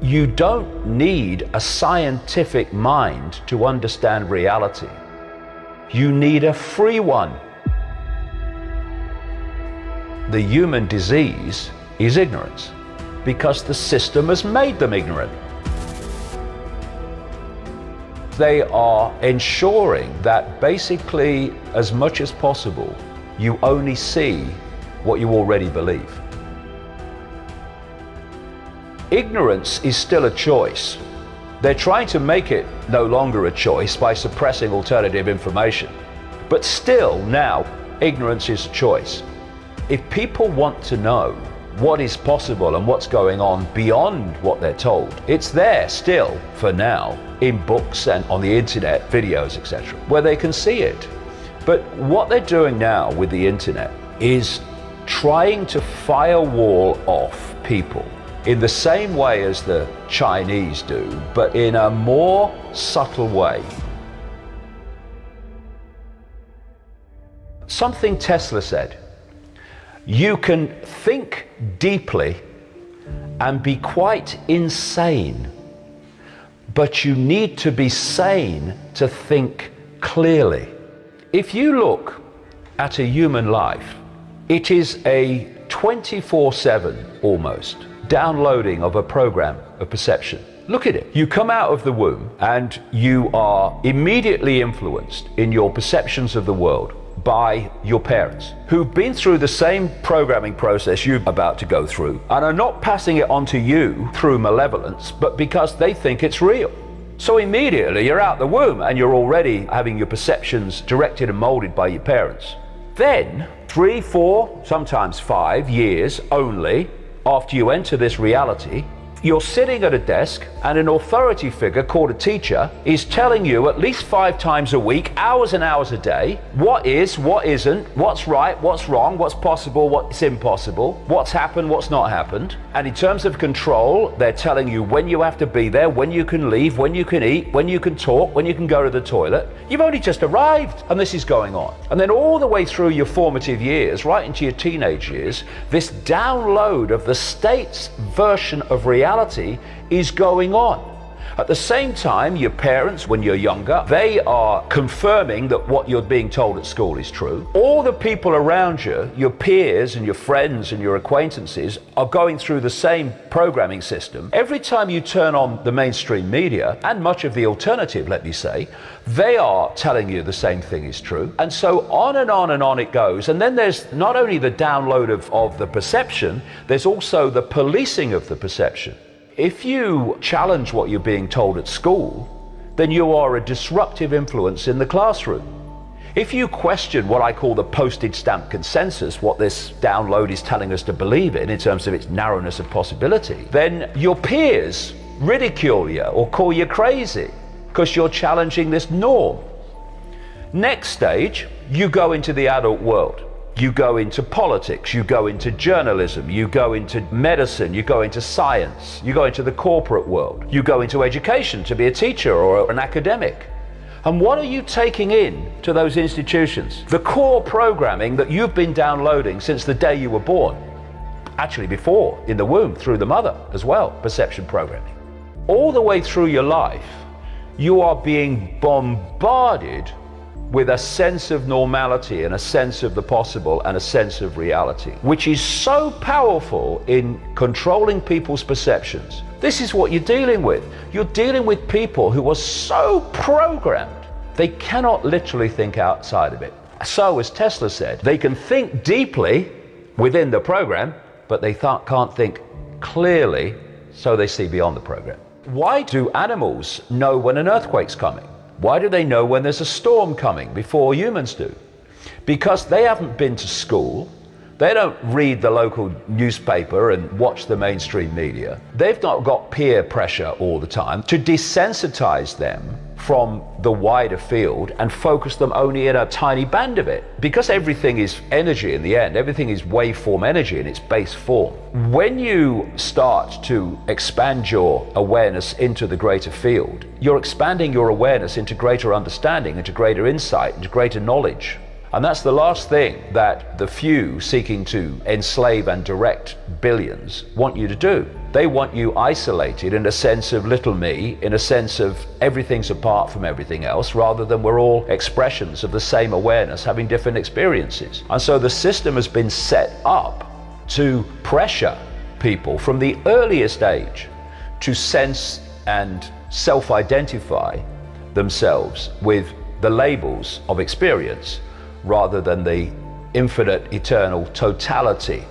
You don't need a scientific mind to understand reality. You need a free one. The human disease is ignorance, because the system has made them ignorant. They are ensuring that basically, as much as possible, you only see what you already believe. Ignorance is still a choice. They're trying to make it no longer a choice by suppressing alternative information. But still, now, ignorance is a choice. If people want to know what is possible and what's going on beyond what they're told, it's there still, for now, in books and on the internet, videos, etc., where they can see it. But what they're doing now with the internet is trying to firewall off people in the same way as the Chinese do, but in a more subtle way. Something Tesla said: you can think deeply and be quite insane, but you need to be sane to think clearly. If you look at a human life, it is a 24/7 almost downloading of a program of perception. Look at it. You come out of the womb and you are immediately influenced in your perceptions of the world by your parents, who've been through the same programming process you're about to go through and are not passing it on to you through malevolence, but because they think it's real. So immediately you're out the womb and you're already having your perceptions directed and molded by your parents. Then 3, 4, sometimes 5 years only after you enter this reality, you're sitting at a desk and an authority figure called a teacher is telling you at least 5 times a week, hours and hours a day, what is, what isn't, what's right, what's wrong, what's possible, what's impossible, what's happened, what's not happened. And in terms of control, they're telling you when you have to be there, when you can leave, when you can eat, when you can talk, when you can go to the toilet. You've only just arrived and this is going on. And then all the way through your formative years, right into your teenage years, this download of the state's version of reality is going on. At the same time, your parents, when you're younger, they are confirming that what you're being told at school is true. All the people around you, your peers and your friends and your acquaintances, are going through the same programming system. Every time you turn on the mainstream media, and much of the alternative, let me say, they are telling you the same thing is true. And so on and on and on it goes. And then there's not only the download of the perception, there's also the policing of the perception. If you challenge what you're being told at school, then you are a disruptive influence in the classroom. If you question what I call the postage stamp consensus, what this download is telling us to believe in terms of its narrowness of possibility, then your peers ridicule you or call you crazy because you're challenging this norm. Next stage, you go into the adult world. You go into politics, you go into journalism, you go into medicine, you go into science, you go into the corporate world, you go into education to be a teacher or an academic. And what are you taking in to those institutions? The core programming that you've been downloading since the day you were born. Actually before, in the womb, through the mother as well, perception programming. All the way through your life, you are being bombarded with a sense of normality and a sense of the possible and a sense of reality, which is so powerful in controlling people's perceptions. This is what you're dealing with. You're dealing with people who are so programmed, they cannot literally think outside of it. So, as Tesla said, they can think deeply within the program, but they can't think clearly, so they see beyond the program. Why do animals know when an earthquake's coming? Why do they know when there's a storm coming before humans do? Because they haven't been to school. They don't read the local newspaper and watch the mainstream media. They've not got peer pressure all the time to desensitize them from the wider field and focus them only in a tiny band of it. Because everything is energy in the end, everything is waveform energy in its base form. When you start to expand your awareness into the greater field, you're expanding your awareness into greater understanding, into greater insight, into greater knowledge. And that's the last thing that the few seeking to enslave and direct billions want you to do. They want you isolated in a sense of little me, in a sense of everything's apart from everything else, rather than we're all expressions of the same awareness having different experiences. And so the system has been set up to pressure people from the earliest age to sense and self-identify themselves with the labels of experience rather than the infinite, eternal totality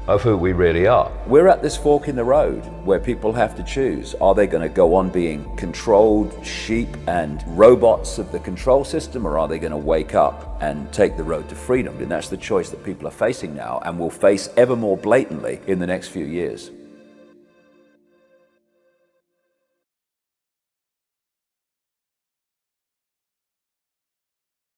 of who we really are. We're at this fork in the road where people have to choose. Are they going to go on being controlled sheep and robots of the control system, or are they going to wake up and take the road to freedom? And that's the choice that people are facing now and will face ever more blatantly in the next few years.